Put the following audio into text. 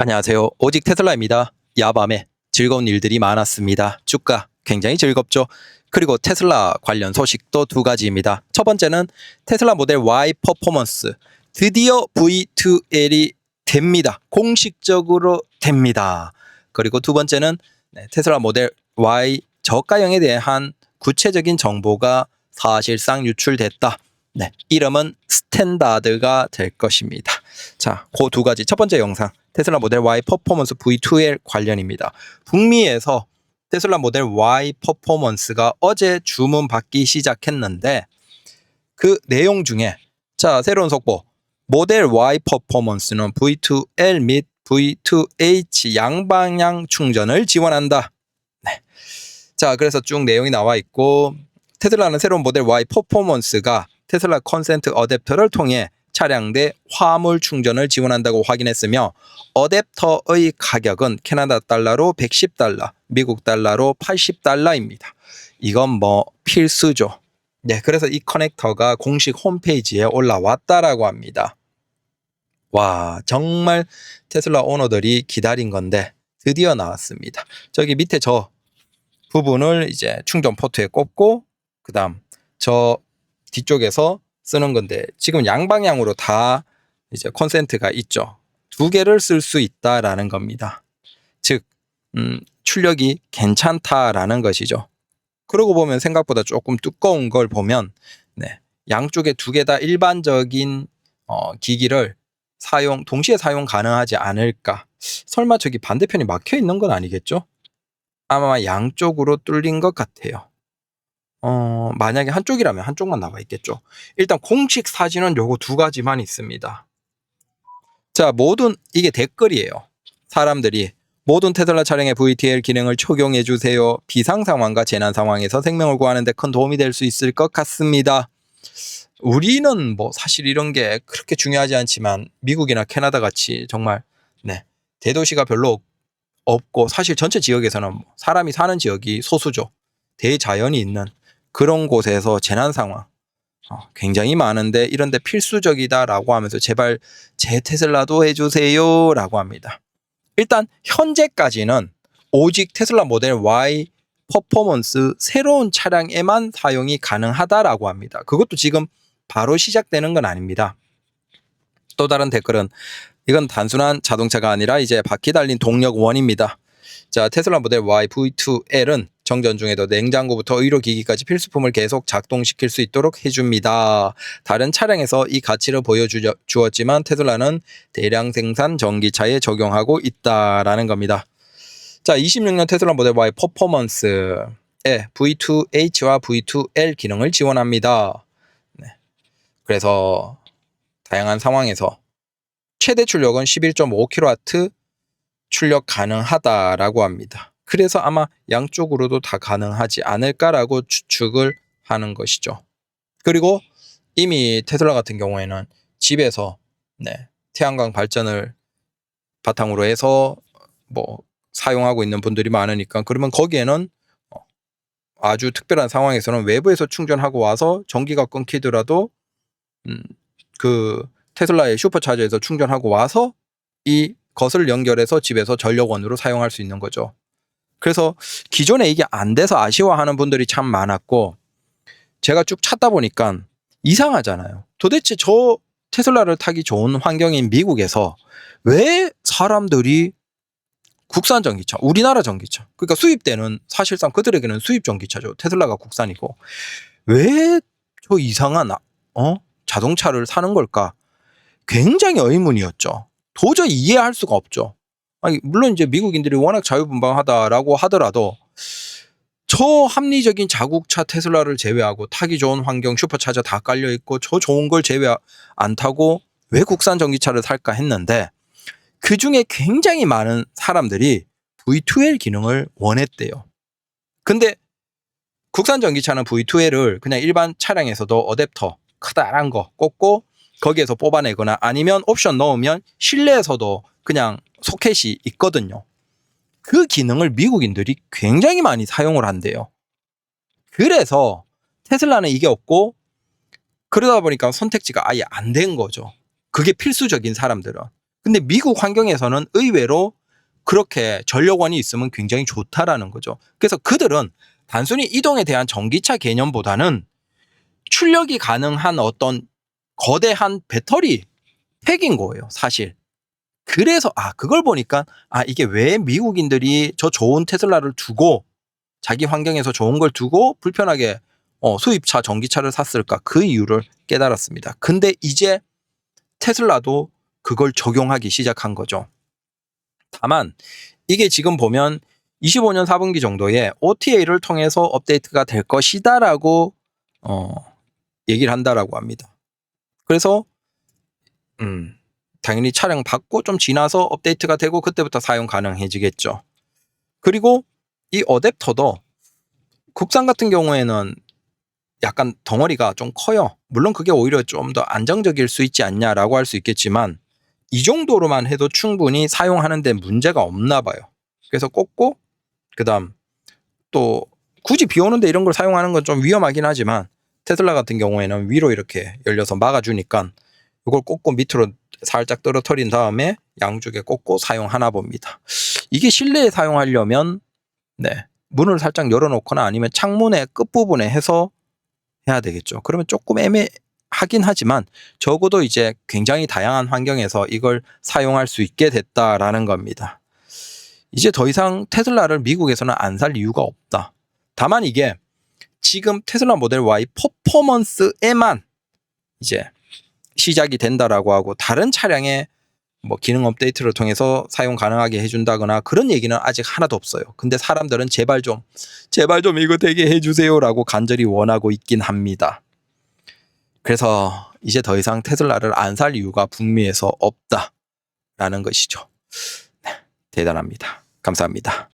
안녕하세요. 오직 테슬라입니다. 야밤에 즐거운 일들이 많았습니다. 주가 굉장히 즐겁죠. 그리고 테슬라 관련 소식도 두 가지입니다. 첫 번째는 테슬라 모델 Y 퍼포먼스 드디어 V2L이 됩니다. 공식적으로 됩니다. 그리고 두 번째는 테슬라 모델 Y 저가형에 대한 구체적인 정보가 사실상 유출됐다. 이름은 스탠다드가 될 것입니다. 자, 그 두 가지. 첫 번째 영상 테슬라 모델 Y 퍼포먼스 V2L 관련입니다. 북미에서 테슬라 모델 Y 퍼포먼스가 어제 주문 받기 시작했는데 그 내용 중에 자, 새로운 속보. 모델 Y 퍼포먼스는 V2L 및 V2H 양방향 충전을 지원한다. 자, 그래서 쭉 내용이 나와 있고 테슬라는 새로운 모델 Y 퍼포먼스가 테슬라 컨센트 어댑터를 통해 차량 내 화물 충전을 지원한다고 확인했으며 어댑터의 가격은 캐나다 달러로 110달러, 미국 달러로 80달러입니다. 이건 뭐 필수죠. 그래서 이 커넥터가 공식 홈페이지에 올라왔다라고 합니다. 와, 정말 테슬라 오너들이 기다린 건데 드디어 나왔습니다. 저기 밑에 저 부분을 이제 충전 포트에 꽂고 그다음 저 뒤쪽에서 쓰는 건데 지금 양방향으로 다 이제 콘센트가 있죠. 두 개를 쓸 수 있다라는 겁니다. 즉 출력이 괜찮다라는 것이죠. 그러고 보면 생각보다 조금 두꺼운 걸 보면 양쪽에 두 개 다 일반적인 기기를 동시에 사용 가능하지 않을까. 설마 저기 반대편이 막혀 있는 건 아니겠죠? 아마 양쪽으로 뚫린 것 같아요. 만약에 한쪽이라면 한쪽만 나와 있겠죠. 일단 공식 사진은 요거 두 가지만 있습니다. 자, 이게 댓글이에요. 사람들이 모든 테슬라 차량의 VTL 기능을 적용해 주세요. 비상 상황과 재난 상황에서 생명을 구하는 데 큰 도움이 될 수 있을 것 같습니다. 우리는 뭐 사실 이런 게 그렇게 중요하지 않지만 미국이나 캐나다 같이 정말 대도시가 별로 없고 사실 전체 지역에서는 사람이 사는 지역이 소수죠. 대자연이 있는 그런 곳에서 재난 상황 굉장히 많은데 이런데 필수적이다라고 하면서 제발 제 테슬라도 해주세요 라고 합니다. 일단 현재까지는 오직 테슬라 모델 Y 퍼포먼스 새로운 차량에만 사용이 가능하다라고 합니다. 그것도 지금 바로 시작되는 건 아닙니다. 또 다른 댓글은 이건 단순한 자동차가 아니라 이제 바퀴 달린 동력원입니다. 자, 테슬라 모델 Y V2L은 정전 중에도 냉장고부터 의료기기까지 필수품을 계속 작동시킬 수 있도록 해줍니다. 다른 차량에서 이 가치를 보여주었지만 테슬라는 대량 생산 전기차에 적용하고 있다라는 겁니다. 자, 26년 테슬라 모델 Y 퍼포먼스에 V2H와 V2L 기능을 지원합니다. 그래서 다양한 상황에서 최대 출력은 11.5kW 출력 가능하다라고 합니다. 그래서 아마 양쪽으로도 다 가능하지 않을까라고 추측을 하는 것이죠. 그리고 이미 테슬라 같은 경우에는 집에서 태양광 발전을 바탕으로 해서 뭐 사용하고 있는 분들이 많으니까 그러면 거기에는 아주 특별한 상황에서는 외부에서 충전하고 와서 전기가 끊기더라도 그 테슬라의 슈퍼차저에서 충전하고 와서 이 것을 연결해서 집에서 전력원으로 사용할 수 있는 거죠. 그래서 기존에 이게 안 돼서 아쉬워하는 분들이 참 많았고 제가 쭉 찾다 보니까 이상하잖아요. 도대체 저 테슬라를 타기 좋은 환경인 미국에서 왜 사람들이 국산 전기차, 우리나라 전기차, 그러니까 수입되는 사실상 그들에게는 수입 전기차죠. 테슬라가 국산이고 왜 저 이상한 자동차를 사는 걸까? 굉장히 의문이었죠. 도저히 이해할 수가 없죠. 아니, 물론 이제 미국인들이 워낙 자유분방하다라고 하더라도 저 합리적인 자국차 테슬라를 제외하고 타기 좋은 환경 슈퍼차저 다 깔려 있고 저 좋은 걸 제외 안 타고 왜 국산 전기차를 살까 했는데 그 중에 굉장히 많은 사람들이 V2L 기능을 원했대요. 근데 국산 전기차는 V2L을 그냥 일반 차량에서도 어댑터 크다란 거 꽂고 거기에서 뽑아내거나 아니면 옵션 넣으면 실내에서도 그냥 소켓이 있거든요. 그 기능을 미국인들이 굉장히 많이 사용을 한대요. 그래서 테슬라는 이게 없고 그러다 보니까 선택지가 아예 안 된 거죠. 그게 필수적인 사람들은. 근데 미국 환경에서는 의외로 그렇게 전력원이 있으면 굉장히 좋다라는 거죠. 그래서 그들은 단순히 이동에 대한 전기차 개념보다는 출력이 가능한 어떤 거대한 배터리 팩인 거예요, 사실. 그래서 그걸 보니까 이게 왜 미국인들이 저 좋은 테슬라를 두고 자기 환경에서 좋은 걸 두고 불편하게 수입차 전기차를 샀을까, 그 이유를 깨달았습니다. 근데 이제 테슬라도 그걸 적용하기 시작한 거죠. 다만 이게 지금 보면 25년 4분기 정도에 OTA를 통해서 업데이트가 될 것이다라고 얘기를 한다라고 합니다. 그래서 당연히 차량 받고 좀 지나서 업데이트가 되고 그때부터 사용 가능해지겠죠. 그리고 이 어댑터도 국산 같은 경우에는 약간 덩어리가 좀 커요. 물론 그게 오히려 좀 더 안정적일 수 있지 않냐라고 할 수 있겠지만 이 정도로만 해도 충분히 사용하는 데 문제가 없나 봐요. 그래서 꽂고 그다음 또 굳이 비 오는데 이런 걸 사용하는 건 좀 위험하긴 하지만 테슬라 같은 경우에는 위로 이렇게 열려서 막아주니까 이걸 꽂고 밑으로 살짝 떨어뜨린 다음에 양쪽에 꽂고 사용하나 봅니다. 이게 실내에 사용하려면 문을 살짝 열어놓거나 아니면 창문의 끝부분에 해서 해야 되겠죠. 그러면 조금 애매하긴 하지만 적어도 이제 굉장히 다양한 환경에서 이걸 사용할 수 있게 됐다라는 겁니다. 이제 더 이상 테슬라를 미국에서는 안 살 이유가 없다. 다만 이게 지금 테슬라 모델 Y 퍼포먼스에만 이제 시작이 된다라고 하고 다른 차량에 뭐 기능 업데이트를 통해서 사용 가능하게 해준다거나 그런 얘기는 아직 하나도 없어요. 근데 사람들은 제발 좀 이거 되게 해주세요라고 간절히 원하고 있긴 합니다. 그래서 이제 더 이상 테슬라를 안 살 이유가 북미에서 없다라는 것이죠. 대단합니다. 감사합니다.